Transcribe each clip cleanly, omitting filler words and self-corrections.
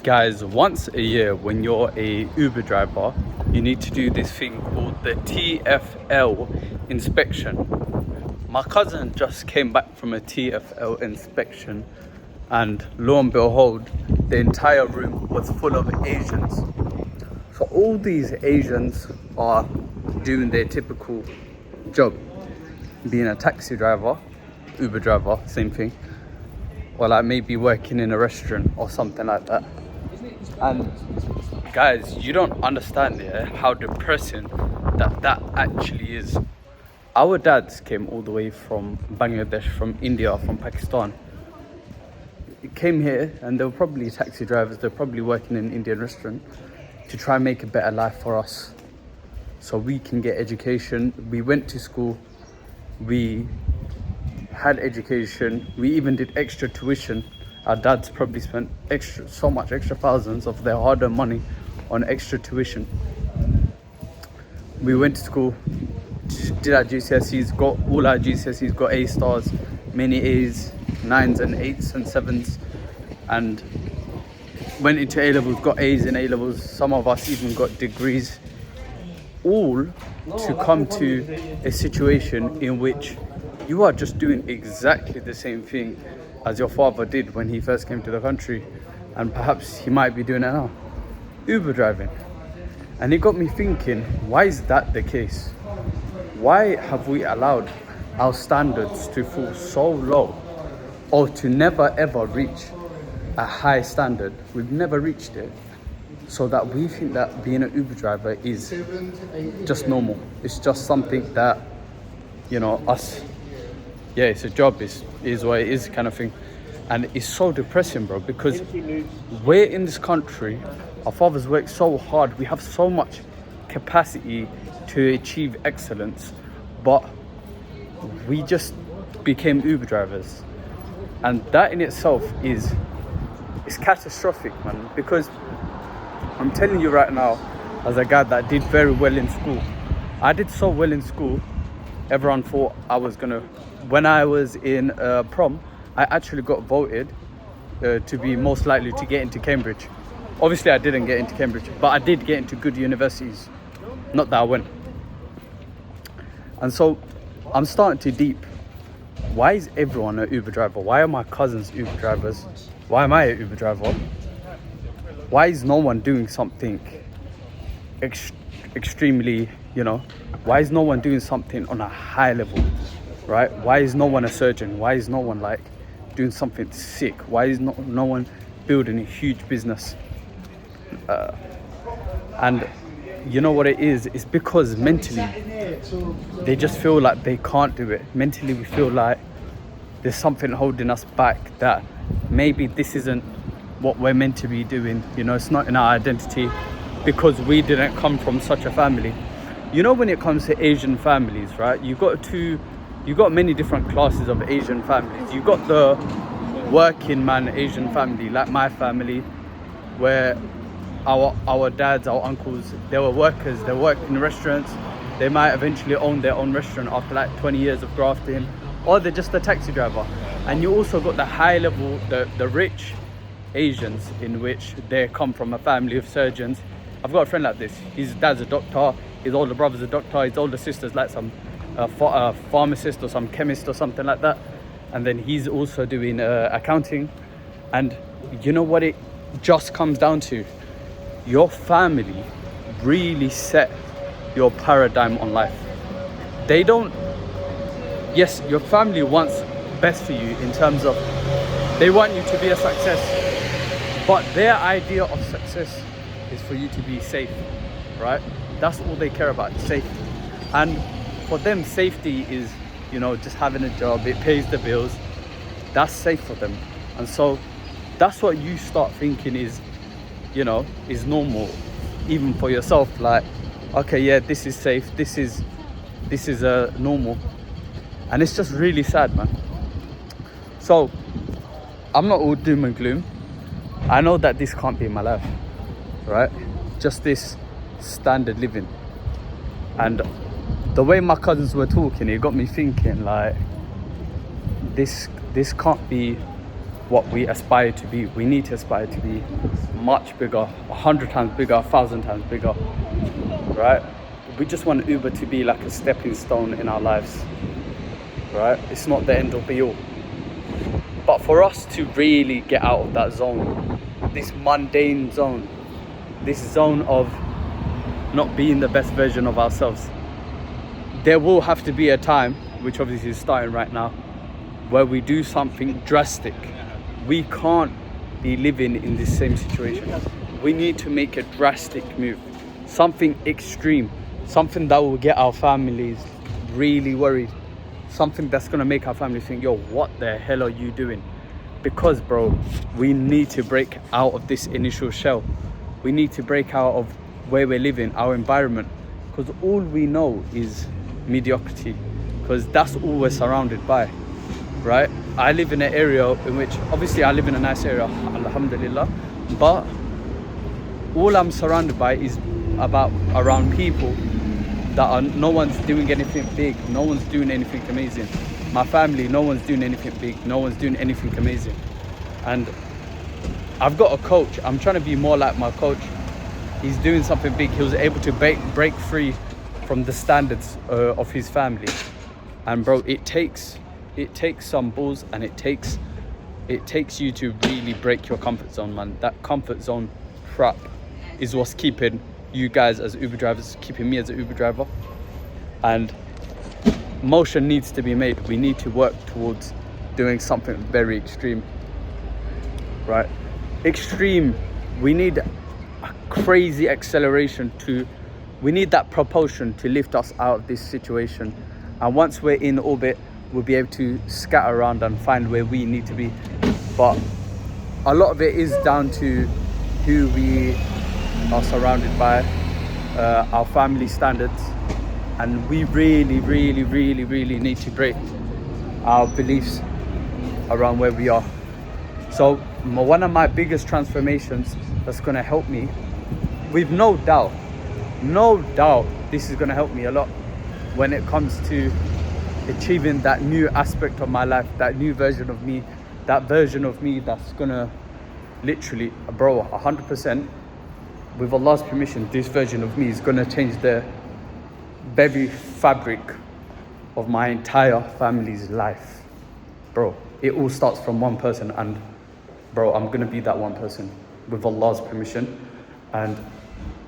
Guys, once a year when you're a Uber driver, you need to do this thing called the TFL inspection. My cousin just came back from a TFL inspection, and lo and behold, the entire room was full of Asians. So all these Asians are doing their typical job, being a taxi driver, Uber driver, same thing, or like maybe working in a restaurant or something like that. And guys, you don't understand how depressing that actually is. Our dads came all the way from Bangladesh, from India, from Pakistan. Came here and they were probably taxi drivers, they're probably working in an Indian restaurant to try and make a better life for us so we can get education. We went to school, we had education, we even did extra tuition. Our dads probably spent so much extra thousands of their hard-earned money on extra tuition. We went to school, did our GCSEs, got all our GCSEs, got A stars, many A's, 9s and 8s and 7s, and went into A levels, got A's in A levels. Some of us even got degrees, all to come to a situation in which you are just doing exactly the same thing as your father did when he first came to the country, and perhaps he might be doing it now, Uber driving. And it got me thinking, why is that the case? Why have we allowed our standards to fall so low, or to never ever reach a high standard? We've never reached it, so that we think that being an Uber driver is just normal. It's just something that, us, yeah, it's a job, is what it is kind of thing. And it's so depressing, bro, because we're in this country, our fathers work so hard, we have so much capacity to achieve excellence, but we just became Uber drivers. And that in itself is catastrophic, man, because I'm telling you right now, as a guy that did very well in school, I did so well in school, everyone thought I was gonna, when I was in prom, I actually got voted to be most likely to get into Cambridge. Obviously I didn't get into Cambridge, but I did get into good universities, not that I went. And so I'm starting to deep, why is everyone an Uber driver? Why are my cousins Uber drivers? Why am I an Uber driver? Why is no one doing something extremely, why is no one doing something on a high level, right? Why is no one a surgeon? Why is no one like doing something sick? Why is no one building a huge business? And you know what it is? It's because mentally they just feel like they can't do it. Mentally we feel like there's something holding us back, that maybe this isn't what we're meant to be doing. It's not in our identity because we didn't come from such a family. When it comes to Asian families, right, you got many different classes of Asian families. You got the working man Asian family, like my family, where our dads, our uncles, they were workers, they worked in restaurants. They might eventually own their own restaurant after like 20 years of grafting, or they're just a taxi driver. And you also got the high level, the rich Asians, in which they come from a family of surgeons. I've got a friend like this. His dad's a doctor, his older brother's a doctor, his older sister's like some pharmacist or some chemist or something like that. And then he's also doing accounting. And you know what it just comes down to? Your family really set your paradigm on life. They don't, yes, your family wants best for you in terms of they want you to be a success, but their idea of success is for you to be safe, right? That's all they care about, safety. And for them, safety is, just having a job, it pays the bills, that's safe for them. And so that's what you start thinking is normal, even for yourself. Like, okay, yeah, this is safe, this is normal. And it's just really sad, man. So I'm not all doom and gloom. I know that this can't be my life, right? Just this standard living. And the way my cousins were talking, it got me thinking, like, this can't be what we aspire to be. We need to aspire to be much bigger, 100 times bigger, 1,000 times bigger, right? We just want Uber to be like a stepping stone in our lives, right? It's not the end all be all. But for us to really get out of that zone, this mundane zone, this zone of not being the best version of ourselves, there will have to be a time, which obviously is starting right now, where we do something drastic. We can't be living in this same situation. We need to make a drastic move, something extreme, something that will get our families really worried, something that's gonna make our family think, yo, what the hell are you doing? Because, bro, we need to break out of this initial shell. We need to break out of where we're living, our environment, because all we know is mediocrity, because that's all we're surrounded by, right? I live in an area in which, obviously I live in a nice area, alhamdulillah, but all I'm surrounded by is around people that are, no one's doing anything big, no one's doing anything amazing. My family, no one's doing anything big, no one's doing anything amazing. And I've got a coach, I'm trying to be more like my coach. He's doing something big. He was able to break free from the standards of his family. And bro, it takes some balls, and it takes you to really break your comfort zone, man. That comfort zone trap is what's keeping you guys as Uber drivers, keeping me as an Uber driver. And motion needs to be made. We need to work towards doing something very extreme, right? Extreme. We need a crazy acceleration we need that propulsion to lift us out of this situation. And once we're in orbit, we'll be able to scatter around and find where we need to be. But a lot of it is down to who we are surrounded by, our family standards. And we really need to break our beliefs around where we are. So one of my biggest transformations that's going to help me, with no doubt, this is going to help me a lot when it comes to achieving that new aspect of my life, that new version of me, that version of me that's going to literally, bro, 100%, with Allah's permission, this version of me is going to change the very fabric of my entire family's life. Bro, it all starts from one person, and bro, I'm going to be that one person with Allah's permission. And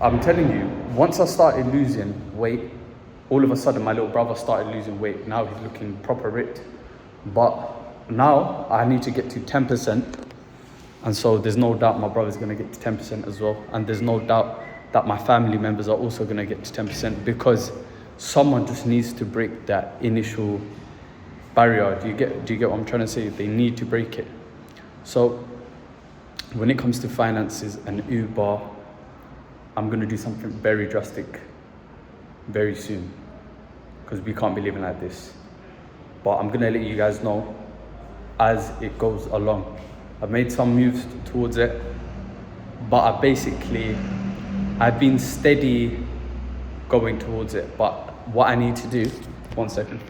I'm telling you, once I started losing weight, all of a sudden my little brother started losing weight. Now he's looking proper ripped. But now I need to get to 10%. And so there's no doubt my brother's going to get to 10% as well. And there's no doubt that my family members are also going to get to 10%, because someone just needs to break that initial barrier. Do you get what I'm trying to say? They need to break it. So when it comes to finances and Uber, I'm going to do something very drastic very soon, because we can't be living like this. But I'm going to let you guys know as it goes along. I've made some moves towards it, but I've been steady going towards it. But what I need to do, 1 second.